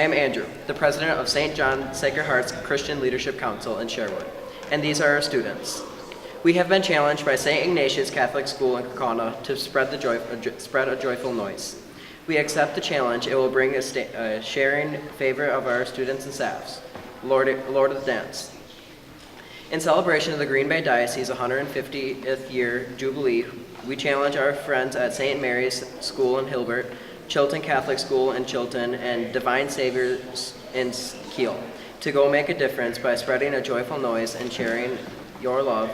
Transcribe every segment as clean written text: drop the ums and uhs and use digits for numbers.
am Andrew, the president of St. John Sacred Heart's Christian Leadership Council in Sherwood, and these are our students. We have been challenged by St. Ignatius Catholic School in Kaukauna to spread a joyful noise. We accept the challenge. It will bring a sharing favor of our students and staffs. Lord of the Dance. In celebration of the Green Bay Diocese 150th year Jubilee, we challenge our friends at St. Mary's School in Hilbert, Chilton Catholic School in Chilton, and Divine Saviors in Kiel to go make a difference by spreading a joyful noise and sharing your love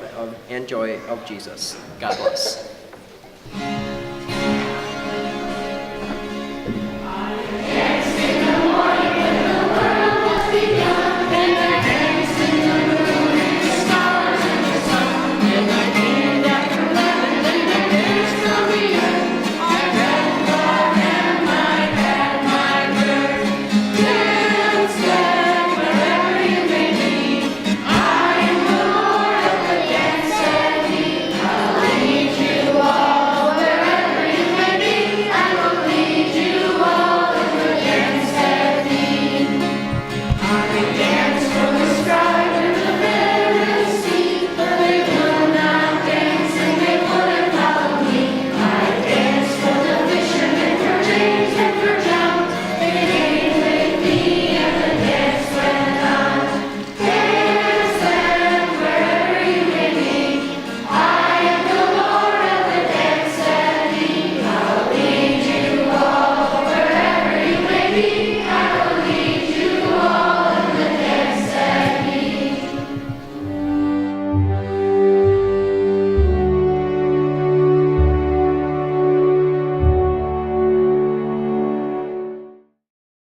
and joy of Jesus. God bless.